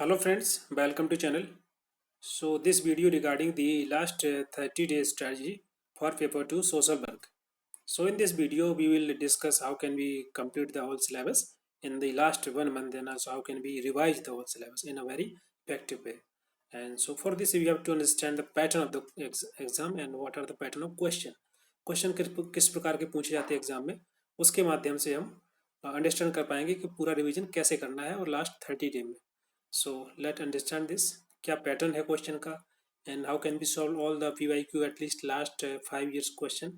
Hello friends, welcome to channel. So this video regarding the last 30 days strategy for paper 2 social work. So in this video we will discuss how can we complete the whole syllabus in the last 1 month, and also how can we revise the whole syllabus in a very effective way. And so for this we have to understand the pattern of the exam and what are the pattern of question किस प्रकार के पूछे जाते हैं exam में, उसके माध्यम से हम अंडरस्टैंड कर पाएंगे कि पूरा रिवीजन कैसे करना है और लास्ट 30 डे में. So let understand this क्या पैटर्न है क्वेश्चन का, and how can we solve all the PYQ at least last 5 years question,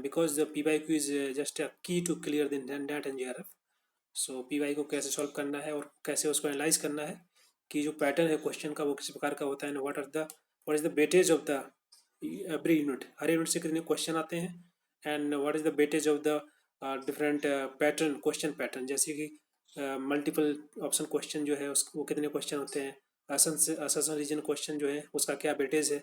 because the PYQ is just a key to clear the NET and JRF. So PY को कैसे solve करना है और कैसे उसको analyse करना है कि जो पैटर्न है क्वेश्चन का वो किस प्रकार का होता है, what is the weightage of the every unit, her unit से कितने क्वेश्चन आते हैं, and what is the weightage of the different pattern, question pattern, जैसे कि मल्टीपल ऑप्शन क्वेश्चन जो है वो कितने क्वेश्चन होते हैं, असर्शन रीजन क्वेश्चन जो है उसका क्या वेटेज है,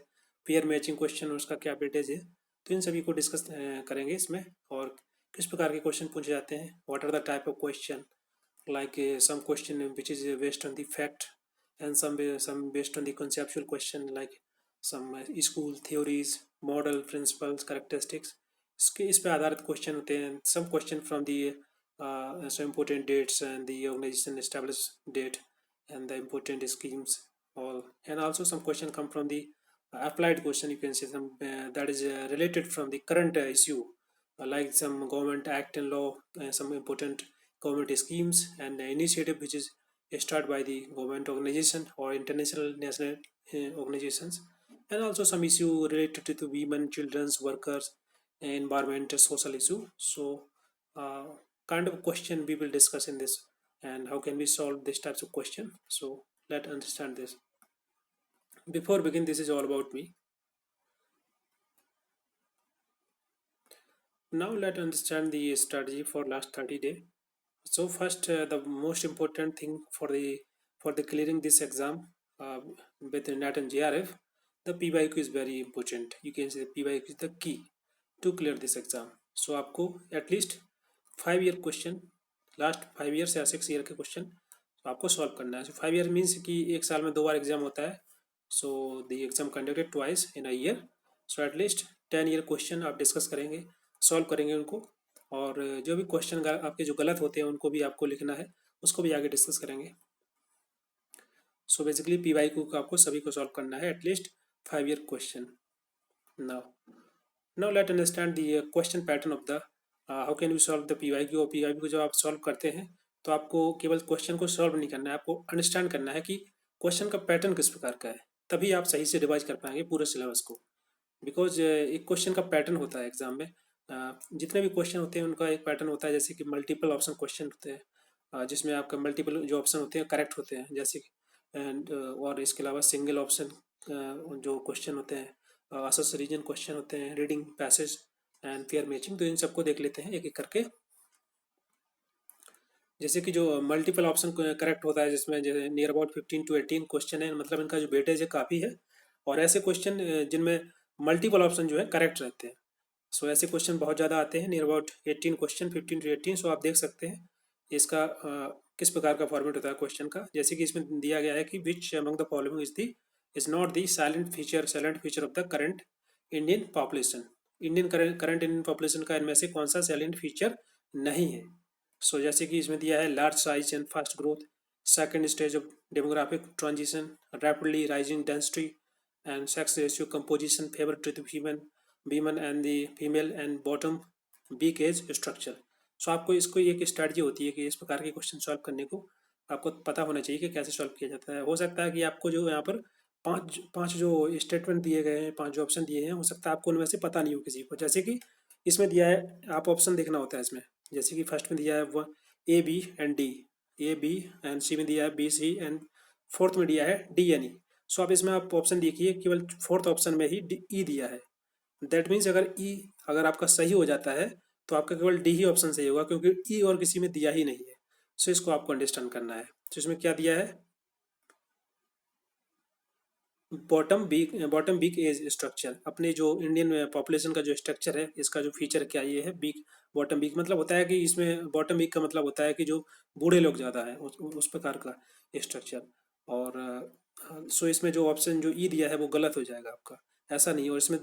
पेयर मैचिंग क्वेश्चन उसका क्या वेटेज है. तो इन सभी को डिस्कस करेंगे इसमें, और किस प्रकार के क्वेश्चन पूछे जाते हैं, what are the type of question, like some question which is based on the fact, and some based on the conceptual question like some school theories, model, principles, characteristics. इसके इस पे आधारित क्वेश्चन होते हैं. some question from the some important dates and the organization established date and the important schemes all, and also some question come from the applied question, you can say some that is related from the current issue, like some government act and law, some important government schemes and initiative which is started by the government organization or international national organizations, and also some issue related to women, children's, workers, environment, social issue. So kind of question we will discuss in this, and how can we solve these types of question. So let's understand this. Before begin, this is all about me. Now let's understand the strategy for last 30 days. So first, the most important thing for the clearing this exam with NET and JRF, the PYQ is very important. You can say the PYQ is the key to clear this exam. So आपको at least 5 year question, last 5 years या 6 year के question तो आपको solve करना है. सो 5 year means कि एक साल में 2 बार एग्जाम होता है. So the exam conducted twice in a year. So at least 10 year question आप डिस्कस करेंगे, सॉल्व करेंगे उनको, और जो भी क्वेश्चन आपके जो गलत होते हैं उनको भी आपको लिखना है, उसको भी आगे डिस्कस करेंगे. सो बेसिकली PYQ को आपको सभी को सॉल्व करना है at least 5 year question. Now let understand the question pattern of the how can we solve the PYQ. और PYQ को जब आप सॉल्व करते हैं तो आपको केवल क्वेश्चन को सॉल्व नहीं करना है, आपको अंडरस्टैंड करना है कि क्वेश्चन का पैटर्न किस प्रकार का है, तभी आप सही से रिवाइज कर पाएंगे पूरे सिलेबस को. बिकॉज एक क्वेश्चन का पैटर्न होता है एग्जाम में, जितने भी क्वेश्चन होते हैं उनका एक पैटर्न होता है. जैसे कि मल्टीपल ऑप्शन क्वेश्चन होते हैं, जिसमें आपका मल्टीपल जो ऑप्शन होते हैं करेक्ट होते हैं, जैसे एंड और इसके अलावा सिंगल ऑप्शन जो क्वेश्चन होते हैं, असस रीजन क्वेश्चन होते हैं, reading passage and pair matching. तो इन सबको देख लेते हैं एक एक करके. जैसे कि जो मल्टीपल ऑप्शन करेक्ट होता है, जिसमें जैसे नियर अबाउट 15 to 18 क्वेश्चन है, मतलब इनका जो वेटेज है काफ़ी है. और ऐसे क्वेश्चन जिनमें मल्टीपल ऑप्शन जो है करेक्ट रहते हैं, सो ऐसे क्वेश्चन बहुत ज़्यादा आते हैं, नियर अबाउट 18 क्वेश्चन, 15 to 18. सो आप देख सकते हैं इसका किस प्रकार का फॉर्मेट होता है क्वेश्चन का. जैसे कि इसमें दिया गया है कि which among the following is not the silent feature of the current Indian population. Current Indian population का इनमें से कौन सा साइलेंट फीचर नहीं है. सो जैसे कि इसमें दिया है large size and fast growth, second stage of demographic transition, rapidly rising density and sex ratio composition favour to the women and the female and bottom beak age structure. So आपको इसको एक स्ट्रैटेजी होती है कि इस प्रकार के question solve करने को आपको पता होना चाहिए कि कैसे सॉल्व किया जाता है. हो सकता है कि आपको जो यहाँ पर पांच पांच जो स्टेटमेंट दिए गए हैं, 5 जो ऑप्शन दिए हैं, हो सकता है आपको उनमें से पता नहीं हो किसी को. जैसे कि इसमें दिया है, आप ऑप्शन देखना होता है इसमें. जैसे कि फर्स्ट में दिया है वो A B and D, A B and C में दिया है B C, एंड फोर्थ में दिया है D and E. सो आप इसमें आप ऑप्शन देखिए, केवल फोर्थ ऑप्शन में ही E दिया है. दैट मीन्स अगर आपका सही हो जाता है तो आपका केवल डी ही ऑप्शन सही होगा, क्योंकि ई और किसी में दिया ही नहीं है. सो इसको आपको अंडरस्टैंड करना है. तो इसमें क्या दिया है, बॉटम बीक एज स्ट्रक्चर. अपने जो इंडियन पॉपुलेशन का जो स्ट्रक्चर है, इसका जो फीचर क्या ये है, बीक, बॉटम बीक मतलब होता है कि इसमें बॉटम बीक का मतलब होता है कि जो बूढ़े लोग ज़्यादा है, उस प्रकार का स्ट्रक्चर. और सो इसमें जो ऑप्शन जो ई दिया है वो गलत हो जाएगा आपका, ऐसा नहीं है। और इसमें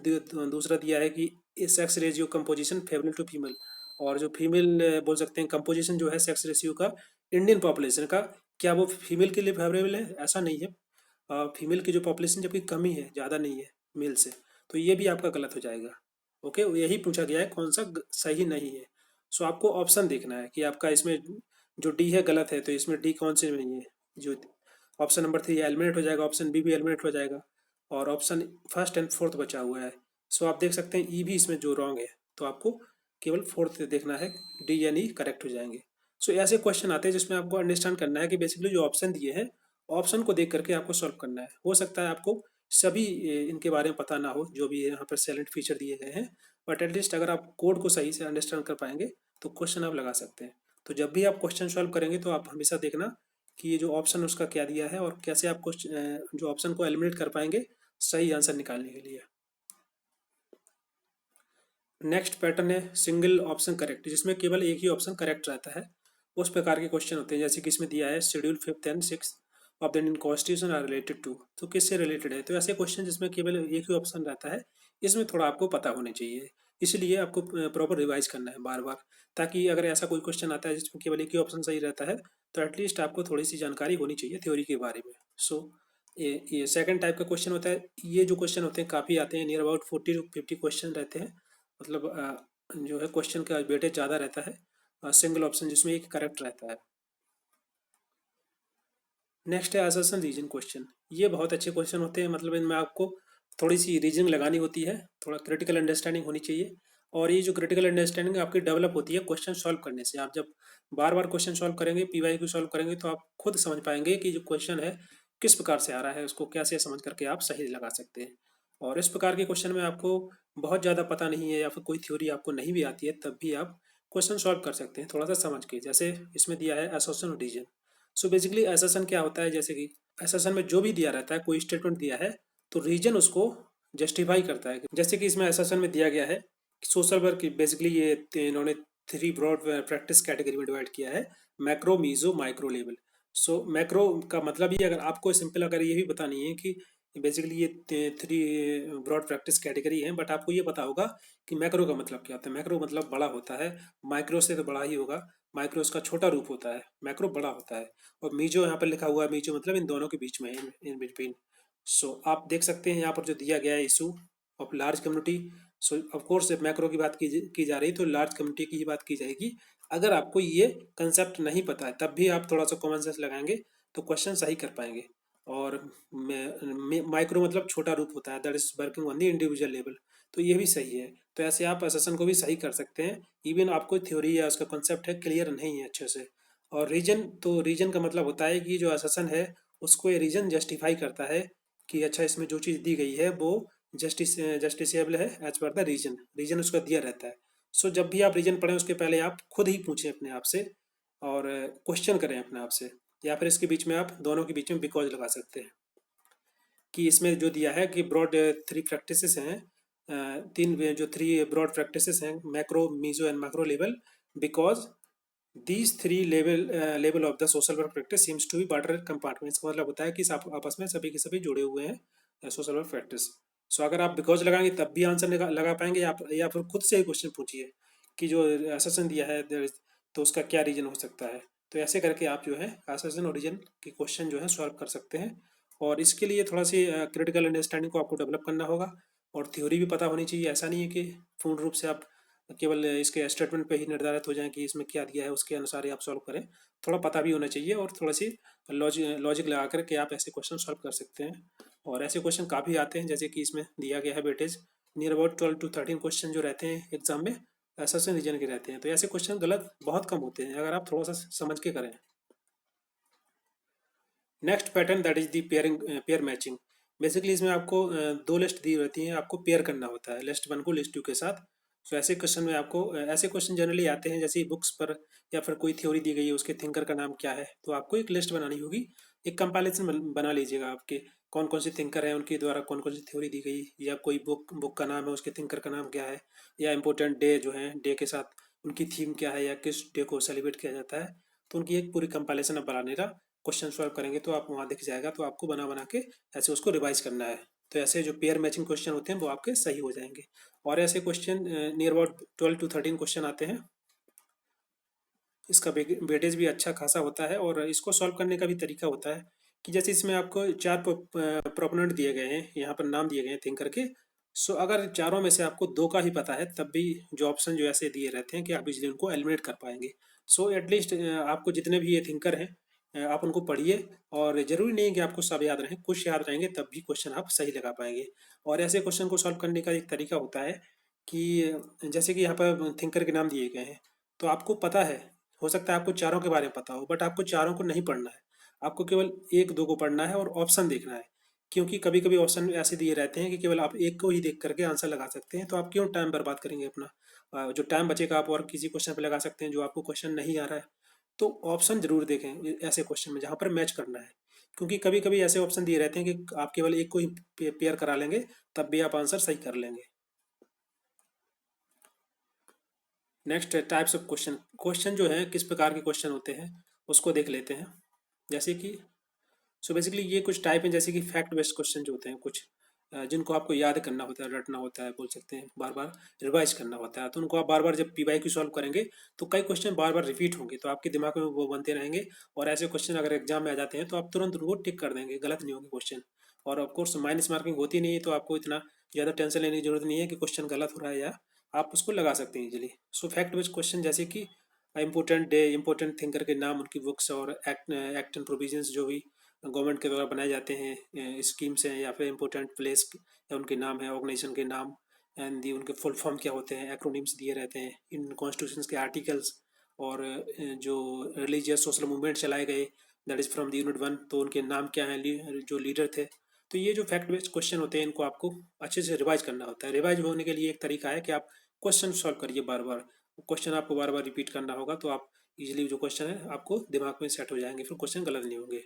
दूसरा दिया है कि sex ratio composition favourable to female, और जो फीमेल बोल सकते हैं कंपोजिशन जो है सेक्स रेशियो का इंडियन पॉपुलेशन का, क्या वो फीमेल के लिए फेवरेबल है? ऐसा नहीं है। फीमेल की जो पॉपुलेशन जबकि कमी है, ज़्यादा नहीं है मेल से, तो ये भी आपका गलत हो जाएगा। ओके, यही पूछा गया है कौन सा सही नहीं है। सो आपको ऑप्शन देखना है कि आपका इसमें जो डी है गलत है, तो इसमें डी कौन से नहीं है। जो ऑप्शन नंबर 3 एलिमिनेट हो जाएगा, ऑप्शन बी भी एलिमिनेट हो जाएगा, और ऑप्शन फर्स्ट एंड फोर्थ बचा हुआ है। सो आप देख सकते हैं ई भी इसमें जो रॉन्ग है, तो आपको केवल फोर्थ देखना है, डी यानी करेक्ट हो जाएंगे। सो ऐसे क्वेश्चन आते हैं जिसमें आपको अंडरस्टैंड करना है कि बेसिकली जो ऑप्शन दिए हैं, ऑप्शन को देख करके आपको सॉल्व करना है। हो सकता है आपको सभी इनके बारे में पता ना हो जो भी यहाँ पर साइलेंट फीचर दिए गए हैं, बट एटलीस्ट अगर आप कोड को सही से अंडरस्टैंड कर पाएंगे तो क्वेश्चन आप लगा सकते हैं। तो जब भी आप क्वेश्चन सॉल्व करेंगे तो आप हमेशा देखना कि ये जो ऑप्शन उसका क्या दिया है और कैसे आप जो ऑप्शन को एलिमिनेट कर पाएंगे सही आंसर निकालने के लिए। नेक्स्ट पैटर्न है सिंगल ऑप्शन करेक्ट, जिसमें केवल एक ही ऑप्शन करेक्ट रहता है। उस प्रकार के क्वेश्चन होते हैं, जैसे कि इसमें दिया है schedule 5th and 6th of the Indian constitution are related to, तो किससे रिलेटेड है? तो ऐसे क्वेश्चन जिसमें केवल एक ही ऑप्शन रहता है, इसमें थोड़ा आपको पता होना चाहिए। इसलिए आपको प्रॉपर रिवाइज करना है बार बार, ताकि अगर ऐसा कोई क्वेश्चन आता है जिसमें केवल एक ही ऑप्शन सही रहता है, तो एटलीस्ट आपको थोड़ी सी जानकारी होनी चाहिए थ्योरी के बारे में। सो ये सेकंड टाइप का क्वेश्चन होता है। ये जो क्वेश्चन होते हैं काफ़ी आते हैं, नियर अबाउट 40 to 50 क्वेश्चन रहते हैं। मतलब जो है क्वेश्चन का वेटेज ज़्यादा रहता है, सिंगल ऑप्शन जिसमें एक करेक्ट रहता है। नेक्स्ट है असर्शन रीजन क्वेश्चन। ये बहुत अच्छे क्वेश्चन होते हैं, मतलब इनमें आपको थोड़ी सी रीजनिंग लगानी होती है, थोड़ा क्रिटिकल अंडरस्टैंडिंग होनी चाहिए। और ये जो क्रिटिकल अंडरस्टैंडिंग आपकी डेवलप होती है क्वेश्चन सॉल्व करने से। आप जब बार बार क्वेश्चन सॉल्व करेंगे, पीवाईक्यू सॉल्व करेंगे, तो आप खुद समझ पाएंगे कि जो क्वेश्चन है किस प्रकार से आ रहा है, उसको कैसे समझ करके आप सही लगा सकते हैं। और इस प्रकार के क्वेश्चन में आपको बहुत ज़्यादा पता नहीं है या फिर कोई थ्योरी आपको नहीं भी आती है, तब भी आप क्वेश्चन सॉल्व कर सकते हैं थोड़ा सा समझ के। जैसे इसमें दिया है एसोसिएशन और रीजन। सो बेसिकली एसेशन क्या होता है, जैसे कि एसेशन में जो भी दिया रहता है, कोई स्टेटमेंट दिया है, तो रीजन उसको जस्टिफाई करता है। जैसे कि इसमें एसेशन में दिया गया है सोशल वर्क, बेसिकली ये इन्होंने 3 ब्रॉड प्रैक्टिस कैटेगरी में डिवाइड किया है, मैक्रो, मीजो, माइक्रो लेवल। सो मैक्रो का मतलब ये, अगर आपको सिंपल अगर ये भी बतानी है कि बेसिकली ये 3 ब्रॉड प्रैक्टिस कैटेगरी हैं, बट आपको ये पता होगा कि मैक्रो का मतलब क्या होता है। मैक्रो मतलब बड़ा होता है, माइक्रो से तो बड़ा ही होगा, माइक्रो उसका छोटा रूप होता है, मैक्रो बड़ा होता है। और मीजो यहाँ पर लिखा हुआ है, मीजो मतलब इन दोनों के बीच में है, इन बिटवीन। सो आप देख सकते हैं यहाँ पर जो दिया गया है issue of large community. So of course जब मैक्रो की बात की जा रही है तो लार्ज कम्युनिटी की ही बात की जाएगी। अगर आपको ये कंसेप्ट नहीं पता है तब भी आप थोड़ा सा कॉमन सेंस लगाएंगे तो क्वेश्चन सही कर पाएंगे। और माइक्रो मतलब छोटा रूप होता है, that is working on the individual level, तो ये भी सही है। तो ऐसे आप असेसन को भी सही कर सकते हैं, इवन आपको थ्योरी या उसका कॉन्सेप्ट है क्लियर नहीं है अच्छे से। और रीजन, तो रीजन का मतलब होता है कि जो असेसन है उसको ये रीजन जस्टिफाई करता है कि अच्छा इसमें जो चीज़ दी गई है वो जस्टिसेबल है as per the reason, reason उसका दिया रहता है। सो जब भी आप रीजन पढ़ें उसके पहले आप खुद ही पूछें अपने आप से और क्वेश्चन करें अपने आप से, या फिर इसके बीच में आप दोनों के बीच में बिकॉज लगा सकते हैं कि इसमें जो दिया है कि ब्रॉड 3 प्रैक्टिसेस हैं, तीन जो 3 ब्रॉड प्रैक्टिसेस हैं, macro, meso and macro level, because these 3 level of the social work practice seems to be border compartments का मतलब होता है कि आपस में सभी के सभी जुड़े हुए हैं सोशल वर्क प्रैक्टिस। सो अगर आप बिकॉज लगाएंगे तब भी आंसर लगा पाएंगे, या फिर खुद से ही क्वेश्चन पूछिए कि जो एसेसन दिया है तो उसका क्या रीजन हो सकता है। तो ऐसे करके आप जो है एसेसन और रीजन के क्वेश्चन जो है सॉल्व कर सकते हैं। और इसके लिए थोड़ा सी क्रिटिकल अंडरस्टैंडिंग को आपको डेवलप करना होगा, और थ्योरी भी पता होनी चाहिए। ऐसा नहीं है कि पूर्ण रूप से आप केवल इसके स्टेटमेंट पे ही निर्धारित हो जाएं कि इसमें क्या दिया है उसके अनुसार ही आप सॉल्व करें। थोड़ा पता भी होना चाहिए और थोड़ा सी लॉजिक लगा कर के आप ऐसे क्वेश्चन सॉल्व कर सकते हैं। और ऐसे क्वेश्चन काफ़ी आते हैं, जैसे कि इसमें दिया गया है weightage near about 12 to 13 question जो रहते हैं एग्जाम में एसेशन रीजन के रहते हैं। तो ऐसे क्वेश्चन गलत बहुत कम होते हैं अगर आप थोड़ा सा समझ के करें। Next pattern that is the pairing, pair matching. Basically इसमें आपको दो लिस्ट दी रहती हैं, आपको पेयर करना होता है लिस्ट वन को लिस्ट टू के साथ। सो ऐसे क्वेश्चन में आपको ऐसे क्वेश्चन जनरली आते हैं जैसे बुक्स पर, या फिर कोई थ्योरी दी गई है उसके थिंकर का नाम क्या है, तो आपको एक लिस्ट बनानी होगी। एक कंपाइलेशन बना लीजिएगा आपके कौन कौन से थिंकर हैं, उनके द्वारा कौन कौन सी थ्योरी दी गई, या कोई बुक का नाम है उसके थिंकर का नाम क्या है, या इंपॉर्टेंट डे जो है डे के साथ उनकी थीम क्या है, या किस डे को सेलिब्रेट किया जाता है। तो उनकी एक पूरी कंपाइलेशन आप बना लेना, क्वेश्चन सॉल्व करेंगे तो आप वहाँ दिख जाएगा, तो आपको बना बना के ऐसे उसको रिवाइज करना है। तो ऐसे जो पेयर मैचिंग क्वेश्चन होते हैं वो आपके सही हो जाएंगे। और ऐसे question near about 12 to 13 question आते हैं। इसका वेटेज भी अच्छा खासा होता है, और इसको सॉल्व करने का भी तरीका होता है कि जैसे इसमें आपको चार प्रोपोनेंट दिए गए हैं, यहाँ पर नाम दिए गए हैं थिंकर के। सो अगर चारों में से आपको दो का ही पता है, तब भी जो ऑप्शन जो ऐसे दिए रहते हैं कि आप इजीली उनको एलिमिनेट कर पाएंगे। सो एटलीस्ट आपको जितने भी ये थिंकर हैं आप उनको पढ़िए। और ज़रूरी नहीं है कि आपको सब याद रहें, कुछ याद रहेंगे तब भी क्वेश्चन आप सही लगा पाएंगे। और ऐसे क्वेश्चन को सॉल्व करने का एक तरीका होता है कि जैसे कि यहाँ पर थिंकर के नाम दिए गए हैं, तो आपको पता है, हो सकता है आपको चारों के बारे में पता हो, बट आपको चारों को नहीं पढ़ना है। आपको केवल एक दो को पढ़ना है और ऑप्शन देखना है। क्योंकि कभी कभी ऑप्शन ऐसे दिए रहते हैं कि केवल आप एक को ही देख करके आंसर लगा सकते हैं, तो आप क्यों टाइम बर्बाद करेंगे अपना। जो टाइम बचेगा आप और किसी क्वेश्चन पे लगा सकते हैं जो आपको क्वेश्चन नहीं आ रहा है। तो ऑप्शन जरूर देखें ऐसे क्वेश्चन में जहाँ पर मैच करना है। क्योंकि कभी कभी ऐसे ऑप्शन दिए रहते हैं कि आप केवल एक को ही पेयर करा लेंगे, तब भी आप आंसर सही कर लेंगे। Next types of question. Question जो है किस प्रकार के क्वेश्चन होते हैं उसको देख लेते हैं। जैसे कि सो बेसिकली ये कुछ टाइप हैं, जैसे कि फैक्ट बेस्ड क्वेश्चन जो होते हैं कुछ, जिनको आपको याद करना होता है, रटना होता है, बोल सकते हैं बार बार रिवाइज करना होता है। तो उनको आप बार बार जब पीवाई क्यू सॉल्व करेंगे तो कई क्वेश्चन बार बार रिपीट होंगे, तो आपके दिमाग में वो बनते रहेंगे। और ऐसे क्वेश्चन अगर एग्जाम में आ जाते हैं तो आप तुरंत उनको टिक कर देंगे, गलत नहीं होंगे क्वेश्चन। और ऑफकोर्स माइनस मार्किंग होती नहीं है, तो आपको इतना ज़्यादा टेंशन लेने की जरूरत नहीं है कि क्वेश्चन गलत हो रहा है, या आप उसको लगा सकते हैं इजीली। सो फैक्ट बेस्ड क्वेश्चन जैसे कि इम्पोर्टेंट डे, इम्पोर्टेंट थिंकर के नाम, उनकी बुक्स और एक्ट एंड प्रोविजंस जो भी गवर्नमेंट के द्वारा बनाए जाते हैं स्कीम्स हैं, या फिर इम्पोर्टेंट प्लेस या उनके नाम है, ऑर्गेनाइजेशन के नाम, एंड दी उनके फुल फॉर्म क्या होते हैं, एक्रोनिम्स दिए रहते हैं इन कॉन्स्टिट्यूशन के आर्टिकल्स। और जो रिलीजियस सोशल मूवमेंट चलाए गए, that is from the unit 1, तो उनके नाम क्या हैं, जो लीडर थे। तो ये जो फैक्ट बेस्ड क्वेश्चन होते हैं इनको आपको अच्छे से रिवाइज करना होता है। रिवाइज होने के लिए एक तरीका है कि आप क्वेश्चन सॉल्व करिए बार बार। क्वेश्चन आपको बार बार रिपीट करना होगा, तो आप इजीली जो क्वेश्चन है आपको दिमाग में सेट हो जाएंगे, फिर क्वेश्चन गलत नहीं होंगे।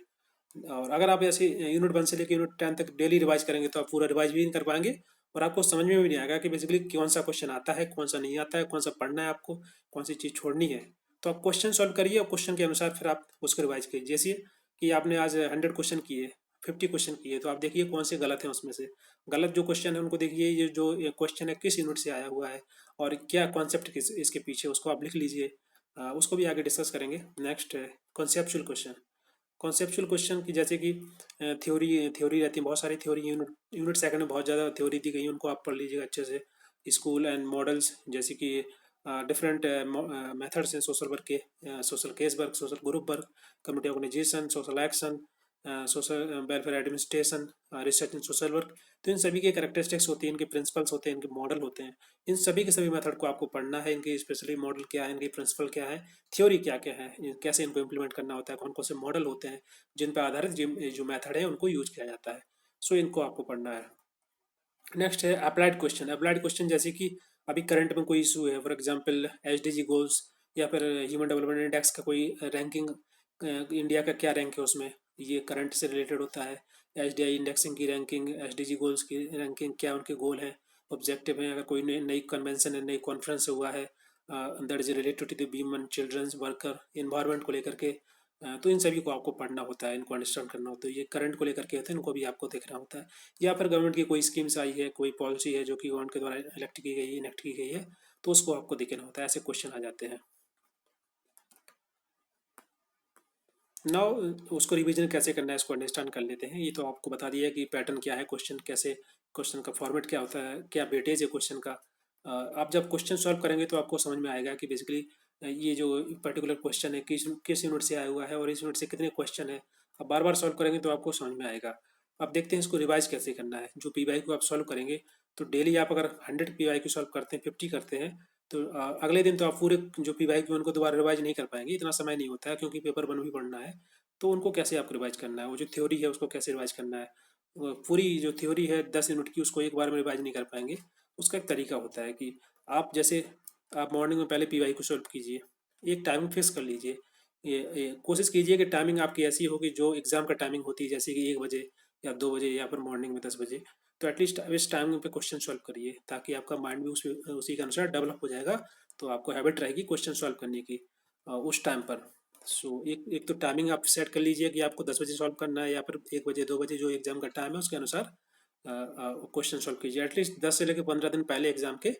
और अगर आप ऐसे यूनिट 1 से लेकर यूनिट 10 तक डेली रिवाइज करेंगे तो आप पूरा रिवाइज भी नहीं कर पाएंगे, और आपको समझ में भी नहीं आएगा कि बेसिकली कौन सा क्वेश्चन आता है, कौन सा नहीं आता है, कौन सा पढ़ना है आपको, कौन सी चीज़ छोड़नी है। तो आप क्वेश्चन सॉल्व करिए और क्वेश्चन के अनुसार फिर आप उसको रिवाइज कीजिए। जैसे कि आपने आज 100 क्वेश्चन किए, 50 क्वेश्चन किए, तो आप देखिए कौन से गलत हैं उसमें से। गलत जो क्वेश्चन है उनको देखिए, ये जो क्वेश्चन है किस यूनिट से आया हुआ है और क्या कॉन्सेप्ट किस इसके पीछे, उसको आप लिख लीजिए। उसको भी आगे डिस्कस करेंगे। नेक्स्ट है कॉन्सेप्चुअल क्वेश्चन। कॉन्सेप्चुअल क्वेश्चन की जैसे कि थ्योरी थ्योरी रहती है, बहुत सारी थ्योरी, यूनिट यूनिट सेकंड में बहुत ज़्यादा थ्योरी दी गई है, उनको आप पढ़ लीजिएगा अच्छे से। स्कूल एंड मॉडल्स, जैसे कि डिफरेंट मेथड्स हैं सोशल वर्क के, social case work, social group work, community organisation, social action, social welfare administration, research in social work. तो इन सभी के कैरेक्टरिस्टिक्स होती हैं, इनके प्रिंसिपल्स होते हैं, इनके मॉडल होते हैं। इन सभी के सभी मेथड को आपको पढ़ना है, इनके स्पेशली मॉडल क्या है, इनके प्रिंसिपल क्या है, थ्योरी क्या क्या है, कैसे इनको इम्प्लीमेंट करना होता है, कौन कौन से मॉडल होते हैं जिन पर आधारित जो मेथड है उनको यूज किया जाता है। सो इनको आपको पढ़ना है। नेक्स्ट है अप्लाइड क्वेश्चन। अप्लाइड क्वेश्चन जैसे कि अभी करंट में कोई इशू है, फॉर एग्जांपल एसडीजी गोल्स, या फिर ह्यूमन डेवलपमेंट इंडेक्स का कोई रैंकिंग, इंडिया का क्या रैंक है उसमें, ये करंट से रिलेटेड होता है। एसडीआई इंडेक्सिंग की रैंकिंग, एसडीजी गोल्स की रैंकिंग, क्या उनके गोल हैं, ऑब्जेक्टिव हैं, अगर कोई नई कन्वेंशन है, नई कॉन्फ्रेंस हुआ है that is related to the women children's worker environment को लेकर के, तो इन सभी को आपको पढ़ना होता है, इनको अंडरस्टैंड करना होता है। ये करंट को लेकर के होते हैं, इनको भी आपको देखना होता है। या फिर गवर्नमेंट की कोई स्कीम्स आई है, कोई पॉलिसी है जो कि गवर्नमेंट के द्वारा इलेक्ट की गई है, इनेक्ट की गई है, तो उसको आपको देखना होता है। ऐसे क्वेश्चन आ जाते हैं। नाउ उसको रिवीजन कैसे करना है इसको अंडरस्टैंड कर लेते हैं। ये तो आपको बता दिया है कि पैटर्न क्या है, क्वेश्चन कैसे, क्वेश्चन का फॉर्मेट क्या होता है, क्या वेटेज है क्वेश्चन का। आप जब क्वेश्चन सॉल्व करेंगे तो आपको समझ में आएगा कि बेसिकली ये जो पर्टिकुलर क्वेश्चन है किस किस यूनिट से आया हुआ है और इस यूनिट से कितने क्वेश्चन है। आप बार बार सॉल्व करेंगे तो आपको समझ में आएगा। अब देखते हैं इसको रिवाइज कैसे करना है। जो पीवाई को आप सॉल्व करेंगे, तो डेली आप अगर 100 पीवाई को सॉल्व करते हैं, 50 करते हैं, तो अगले दिन तो आप पूरे जो पीवाई क्यू उनको दोबारा रिवाइज नहीं कर पाएंगे, इतना समय नहीं होता है, क्योंकि पेपर 1 भी पढ़ना है। तो उनको कैसे आपको रिवाइज करना है, वो जो थ्योरी है उसको कैसे रिवाइज करना है, वो पूरी जो थ्योरी है 10 यूनिट की, उसको एक बार में रिवाइज नहीं कर पाएंगे। उसका एक तरीका होता है कि आप जैसे आप मॉर्निंग में पहले पीवाई को सॉल्व कीजिए, एक टाइमिंग फिक्स कर लीजिए। ये कोशिश कीजिए कि टाइमिंग आपकी ऐसी होगी जो एग्ज़ाम का टाइमिंग होती है, जैसे कि 1 बजे या 2 बजे या फिर मॉर्निंग में 10 बजे। तो एटलीस्ट इस टाइमिंग पे क्वेश्चन सॉल्व करिए, ताकि आपका माइंड भी उसी के अनुसार डेवलप हो जाएगा। तो आपको हैबिट रहेगी क्वेश्चन सॉल्व करने की उस टाइम पर। सो एक तो टाइमिंग आप सेट कर लीजिए कि आपको 10 बजे सॉल्व करना है या फिर 1 बजे 2 बजे जो एग्ज़ाम का टाइम है उसके अनुसार क्वेश्चन सॉल्व कीजिए। एटलीस्ट 10 से लेकर 15 दिन पहले एग्ज़ाम के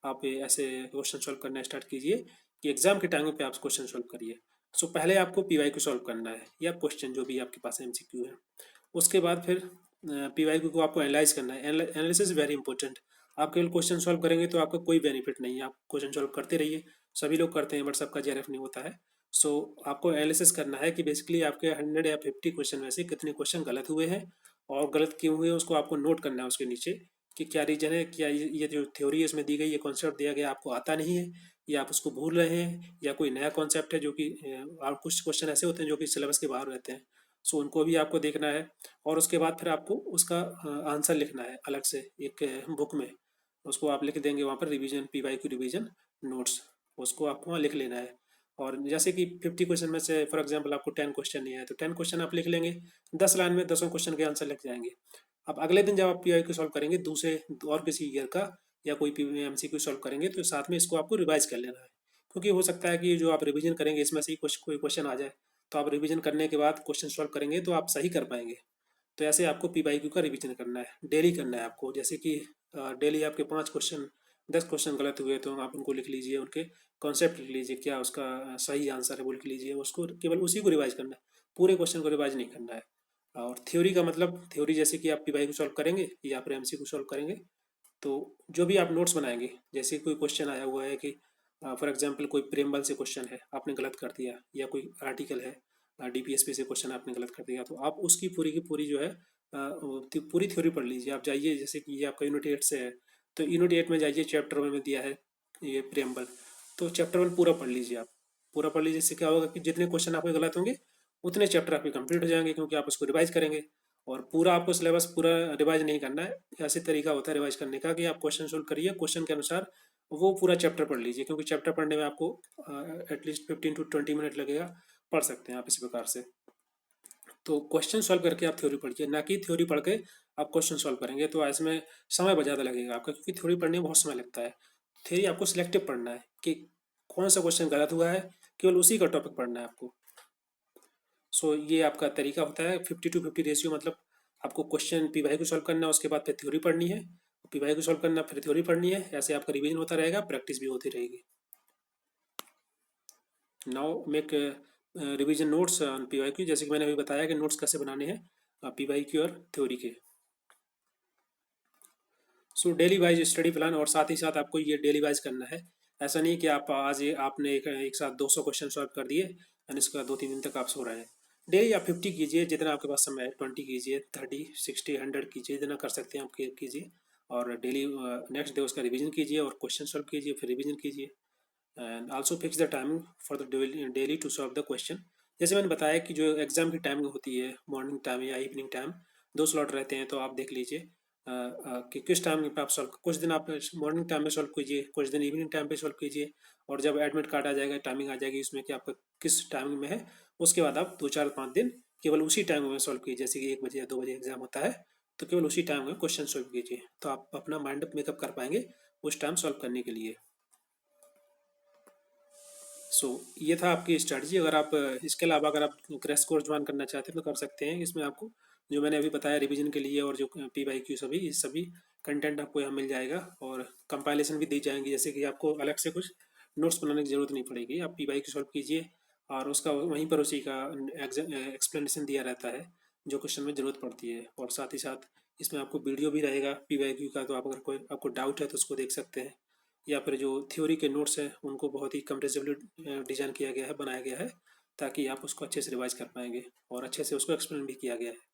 आप ऐसे क्वेश्चन सॉल्व करना स्टार्ट कीजिए कि एग्ज़ाम के टाइम पे आप क्वेश्चन सॉल्व करिए। सो पहले आपको पीवाईक्यू सॉल्व करना है या क्वेश्चन जो भी आपके पास एमसीक्यू है। उसके बाद फिर पीवाईक्यू को आपको एनालाइज करना है। Analysis very important. आप केवल क्वेश्चन सॉल्व करेंगे तो आपका कोई बेनिफिट नहीं है। आप क्वेश्चन सॉल्व करते रहिए, सभी लोग करते हैं बट सबका जेआरएफ नहीं होता है। सो आपको एनालिसिस करना है कि बेसिकली आपके 100 या 50 क्वेश्चन में से कितने क्वेश्चन गलत हुए हैं और गलत क्यों हुए उसको आपको नोट करना है उसके नीचे कि क्या रीजन है, क्या ये जो थ्योरी इसमें दी गई, ये कॉन्सेप्ट दिया गया आपको आता नहीं है या आप उसको भूल रहे हैं या कोई नया कॉन्सेप्ट है जो कि और कुछ क्वेश्चन ऐसे होते हैं जो कि सिलेबस के बाहर रहते हैं। सो उनको भी आपको देखना है और उसके बाद फिर आपको उसका आंसर लिखना है अलग से एक बुक में। उसको आप लिख देंगे वहाँ पर रिवीजन पीवाईक्यू रिवीजन नोट्स, उसको आपको वहाँ लिख लेना है। और जैसे कि 50 क्वेश्चन में से फॉर एग्जांपल आपको 10 क्वेश्चन नहीं आए तो 10 क्वेश्चन आप लिख लेंगे, 10 लाइन में 10 क्वेश्चन के आंसर लिख जाएंगे। अब अगले दिन जब आप पीवाईक्यू सॉल्व करेंगे दूसरे और किसी ईयर का या कोई एमसीक्यू सॉल्व करेंगे तो साथ में इसको आपको रिवाइज कर लेना है। क्योंकि हो सकता है कि जो आप रिवीजन करेंगे इसमें से ही कुछ कोई क्वेश्चन आ जाए, तो आप रिवीजन करने के बाद क्वेश्चन सॉल्व करेंगे तो आप सही कर पाएंगे। तो ऐसे आपको पीवाईक्यू का रिवीजन करना है, डेली करना है आपको। जैसे कि डेली आपके 5 क्वेश्चन 10 क्वेश्चन गलत हुए तो आप उनको लिख लीजिए, उनके कॉन्सेप्ट लिख लीजिए, क्या उसका सही आंसर है वो लिख लीजिए, उसको केवल उसी को रिवाइज करना है, पूरे क्वेश्चन को रिवाइज नहीं करना है। और थ्योरी का मतलब थ्योरी जैसे कि आप पीवाईक्यू सॉल्व करेंगे या फिर एमसीक्यू सॉल्व करेंगे तो जो भी आप नोट्स बनाएंगे, जैसे कोई क्वेश्चन आया हुआ है कि फॉर एग्जांपल कोई प्रेमबल से क्वेश्चन है आपने गलत कर दिया या कोई आर्टिकल है डीपीएसपी से क्वेश्चन आपने गलत कर दिया, तो आप उसकी पूरी की पूरी जो है पूरी थ्योरी पढ़ लीजिए। आप जाइए, जैसे कि ये आपका यूनिट 8 से है तो यूनिट 8 में जाइए, चैप्टर 1 में दिया है ये प्रेमबल, तो चैप्टर 1 पूरा पढ़ लीजिए आप। पूरा पढ़ लीजिए, इससे क्या होगा कि जितने क्वेश्चन आपके गलत होंगे उतने चैप्टर आपके कंप्लीट हो जाएंगे क्योंकि आप उसको रिवाइज करेंगे। और पूरा आपको सिलेबस पूरा रिवाइज नहीं करना है, ऐसे तरीका होता है रिवाइज करने का कि आप क्वेश्चन सोल्व करिए, क्वेश्चन के अनुसार वो पूरा चैप्टर पढ़ लीजिए, क्योंकि चैप्टर पढ़ने में आपको एटलीस्ट 15 to 20 मिनट लगेगा, पढ़ सकते हैं आप इसी प्रकार से। तो क्वेश्चन सॉल्व करके आप थ्योरी पढ़िए, ना कि थ्योरी पढ़ के आप क्वेश्चन सॉल्व करेंगे तो इसमें समय बहुत ज़्यादा लगेगा आपका, क्योंकि थ्योरी पढ़ने में बहुत समय लगता है। थ्योरी आपको सिलेक्टिव पढ़ना है कि कौन सा क्वेश्चन गलत हुआ है, केवल उसी का टॉपिक पढ़ना है आपको। सो ये आपका तरीका होता है 50-50 रेशियो, मतलब आपको क्वेश्चन पीवाई को सॉल्व करना है, उसके बाद फिर थ्योरी पढ़नी है, पीवाई को सॉल्व करना फिर थ्योरी पढ़नी है, ऐसे आपका रिवीजन होता रहेगा, प्रैक्टिस भी होती रहेगी। Now make revision notes on P Y Q, जैसे कि मैंने अभी बताया कि नोट्स कैसे बनाने हैं पीवाई क्यू और थ्योरी के। So daily wise study plan, और साथ ही साथ आपको ये डेली वाइज करना है। ऐसा नहीं कि आप आज आपने एक साथ 200 क्वेश्चन सॉल्व कर दिए एंड इसके बाद 2-3 दिन तक आप सो रहे हैं। डेली आप 50 कीजिए, जितना आपके पास समय है, 20 कीजिए, 30, 60, 100 कीजिए, जितना कर सकते हैं आप कीजिए। और डेली नेक्स्ट डे उसका रिवीजन कीजिए और क्वेश्चन सॉल्व कीजिए, फिर रिवीजन कीजिए। And also fix the timing for the daily to solve the question. जैसे मैंने बताया कि जो एग्जाम की टाइमिंग होती है, मॉर्निंग टाइम या इवनिंग टाइम, 2 स्लॉट रहते हैं, तो आप देख लीजिए कि किस टाइम पे आप सॉल्व, कुछ दिन आप मॉर्निंग टाइम में सॉल्व कीजिए, कुछ दिन इवनिंग टाइम पे सॉल्व कीजिए। और जब एडमिट कार्ड आ जाएगा, टाइमिंग आ जाएगी उसमें कि आपका किस टाइमिंग में है, उसके बाद आप 2, 4, 5 दिन केवल उसी टाइम में सॉल्व कीजिए। जैसे कि 1 बजे या 2 बजे एग्जाम होता है तो केवल उसी टाइम में क्वेश्चन सॉल्व कीजिए, तो आप अपना माइंड मेकअप कर पाएंगे उस टाइम सॉल्व करने के लिए। सो ये था आपकी स्ट्रैटेजी। अगर आप इसके अलावा अगर आप क्रैश कोर्स ज्वाइन करना चाहते हैं तो कर सकते हैं। इसमें आपको जो मैंने अभी बताया रिवीजन के लिए और जो पी वाई क्यू सभी, ये सभी कंटेंट आपको यहाँ मिल जाएगा और कंपाइलेशन भी दी जाएंगी, जैसे कि आपको अलग से कुछ नोट्स बनाने की ज़रूरत नहीं पड़ेगी। आप पी वाई क्यू सॉल्व कीजिए और उसका वहीं पर उसी का एक्सप्लेनेशन दिया रहता है जो क्वेश्चन में ज़रूरत पड़ती है। और साथ ही साथ इसमें आपको वीडियो भी रहेगा पी वाई क्यू का, तो आप अगर कोई आपको डाउट है तो उसको देख सकते हैं। या फिर जो थ्योरी के नोट्स हैं उनको बहुत ही कंप्रेसिवली डिज़ाइन किया गया है, बनाया गया है, ताकि आप उसको अच्छे से रिवाइज कर पाएंगे और अच्छे से उसको एक्सप्लेन भी किया गया है।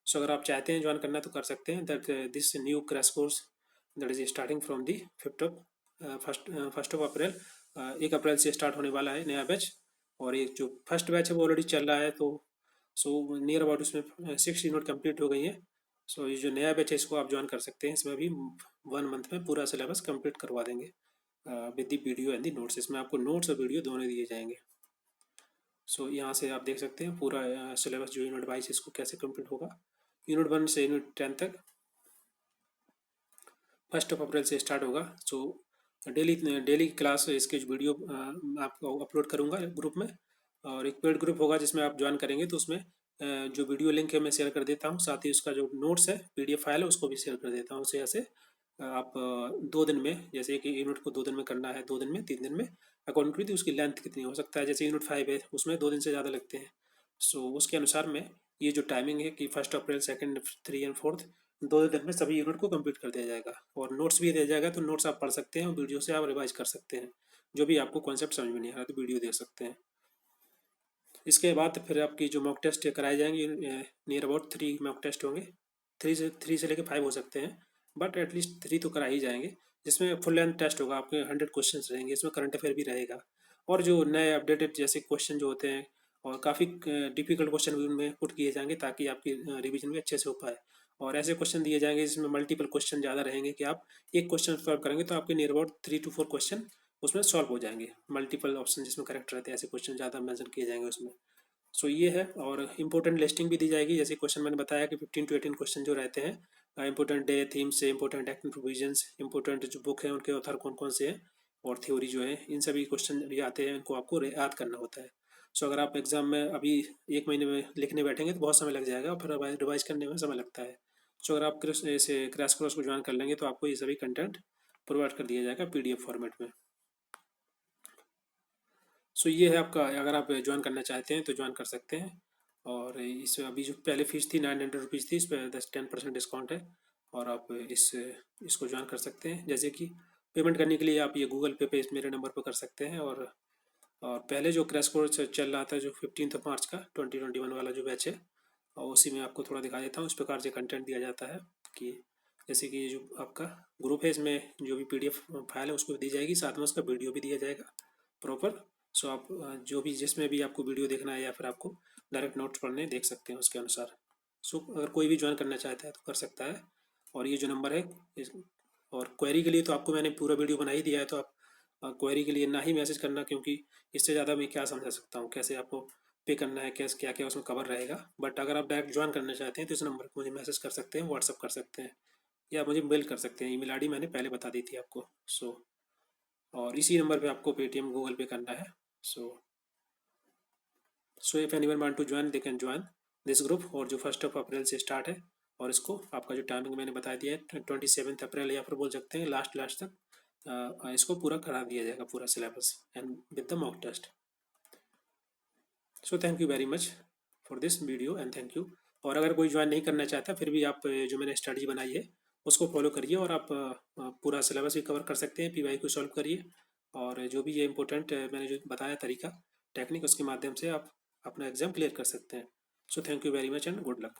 सो अगर आप चाहते हैं ज्वाइन करना तो कर सकते हैं। That this new crash course that is starting from the first of April, 1 अप्रैल से स्टार्ट होने वाला है नया बैच। और एक जो फर्स्ट बैच है वो ऑलरेडी चल रहा है, तो सो नियर अबाउट उसमें 6 यूनिट कंप्लीट हो गई हैं। सो ये जो नया बैच है इसको आप ज्वाइन कर सकते हैं, इसमें भी 1 मंथ में पूरा सिलेबस कंप्लीट करवा देंगे with the video and the notes. इसमें आपको नोट्स और वीडियो दोनों दिए जाएंगे। सो यहाँ से आप देख सकते हैं पूरा सिलेबस जो यूनिट वाइज इसको कैसे कंप्लीट होगा। यूनिट 1 से यूनिट 10 तक 1 अप्रैल से स्टार्ट होगा। सो डेली डेली क्लास इसके जो वीडियो आपको अपलोड करूँगा ग्रुप में, और एक पेड ग्रुप होगा जिसमें आप ज्वाइन करेंगे तो उसमें जो वीडियो लिंक है मैं शेयर कर देता हूँ, साथ ही उसका जो नोट्स है पीडीएफ फाइल है उसको भी शेयर कर देता हूँ। उसे ऐसे आप 2 दिन में, जैसे कि यूनिट को 2 दिन में करना है, 2 दिन में, 3 दिन में, अकॉर्डिंग टू उसकी लेंथ कितनी हो सकता है। जैसे यूनिट 5 है उसमें 2 दिन से ज़्यादा लगते हैं। सो उसके अनुसार में ये जो टाइमिंग है कि 1 अप्रैल, 2, 3 एंड 4, 2 दिन में सभी यूनिट को कंप्लीट कर दिया जाएगा। और नोट्स भी दिया जाएगा, तो नोट्स आप पढ़ सकते हैं और वीडियो से आप रिवाइज कर सकते हैं। जो भी आपको कॉन्सेप्ट समझ में नहीं आ रहा तो वीडियो देख सकते हैं। इसके बाद फिर आपकी जो मॉक टेस्ट कराए जाएंगे, नियर अबाउट 3 मॉक टेस्ट होंगे। 3 से लेकर 5 हो सकते हैं, बट एटलीस्ट 3 तो करा ही जाएंगे। जिसमें फुल लेंथ टेस्ट होगा, आपके 100 क्वेश्चन रहेंगे, इसमें करंट अफेयर भी रहेगा। और जो नए अपडेटेड जैसे क्वेश्चन जो होते हैं, और काफ़ी डिफिकल्ट क्वेश्चन भी उनमें पुट किए जाएंगे ताकि आपकी रिवीजन भी अच्छे से हो पाए। और ऐसे क्वेश्चन दिए जाएंगे जिसमें मल्टीपल क्वेश्चन ज़्यादा रहेंगे कि आप एक क्वेश्चन सॉल्व करेंगे तो आपके नियर अबाउट 3 to 4 क्वेश्चन उसमें सॉल्व हो जाएंगे। मल्टीपल ऑप्शन जिसमें करेक्ट रहते हैं ऐसे क्वेश्चन ज़्यादा मेंशन किए जाएंगे उसमें। सो ये है। और इंपॉर्टेंट लिस्टिंग भी दी जाएगी, जैसे क्वेश्चन मैंने बताया कि 15 to 18 क्वेश्चन जो रहते हैं, इंपॉर्टेंट डे थीम से, इंपॉर्टेंट एक्टिंग प्रोविजंस, इंपॉर्टेंट जो बुक है उनके ऑथर कौन कौन से हैं, और थ्योरी जो है, इन सभी क्वेश्चन भी आते हैं, इनको आपको याद करना होता है। सो अगर आप एग्जाम में अभी 1 महीने में लिखने बैठेंगे तो बहुत समय लग जाएगा और फिर रिवाइज करने में समय लगता है। सो अगर आप ऐसे क्रैश कोर्स को ज्वाइन कर लेंगे तो आपको ये सभी कंटेंट प्रोवाइड कर दिया जाएगा पीडीएफ फॉर्मेट में। सो ये है आपका, अगर आप ज्वाइन करना चाहते हैं तो ज्वाइन कर सकते हैं। और इस अभी जो पहले फ़ीस थी 900 रुपीज़ थी, इस पर 10% डिस्काउंट है। और आप इसको ज्वाइन कर सकते हैं। जैसे कि पेमेंट करने के लिए आप ये गूगल पे इस मेरे नंबर पर कर सकते हैं। और पहले जो क्रैश कोर्स चल रहा था जो 15 मार्च का 2021 वाला जो बैच है, और उसी में आपको थोड़ा दिखा देता हूँ। इस प्रकार से कंटेंट दिया जाता है कि जैसे कि ये जो आपका ग्रुप है इसमें जो भी पीडीएफ फाइल है उसको दी जाएगी, साथ में उसका वीडियो भी दिया जाएगा प्रॉपर। सो आप जो भी जिसमें भी आपको वीडियो देखना है या फिर आपको डायरेक्ट नोट्स पढ़ने देख सकते हैं उसके अनुसार। सो अगर कोई भी ज्वाइन करना चाहता है तो कर सकता है। और ये जो नंबर है और क्वेरी के लिए तो आपको मैंने पूरा वीडियो बना ही दिया है, तो आप क्वेरी के लिए ना ही मैसेज करना, क्योंकि इससे ज़्यादा मैं क्या समझा सकता हूँ कैसे आपको पे करना है, कैसे क्या क्या उसमें कवर रहेगा। बट अगर आप डायरेक्ट ज्वाइन करना चाहते हैं तो इस नंबर पर मुझे मैसेज कर सकते हैं, व्हाट्सअप कर सकते हैं, या मुझे मेल कर सकते हैं। ईमेल आईडी मैंने पहले बता दी थी आपको। सो और इसी नंबर पे आपको पेटीएम गूगल पे करना है। So so if anyone want to join they can join this group. और जो 1 अप्रैल से स्टार्ट है, और इसको आपका जो टाइमिंग मैंने बता दिया है 27 अप्रैल, या फिर बोल सकते हैं लास्ट लास्ट तक इसको पूरा करा दिया जाएगा, पूरा syllabus and with the mock test. So thank you very much for this video and thank you. और अगर कोई ज्वाइन नहीं करना चाहता फिर भी आप जो मैंने स्ट्रेटजी बनाई है उसको फॉलो करिए, और आप पूरा सिलेबस भी कवर कर सकते हैं। पीवाई को सॉल्व करिए, और जो भी ये इंपॉर्टेंट मैंने जो बताया तरीका, टेक्निक, उसके माध्यम से आप अपना एग्ज़ाम क्लियर कर सकते हैं। सो thank you very much and good luck.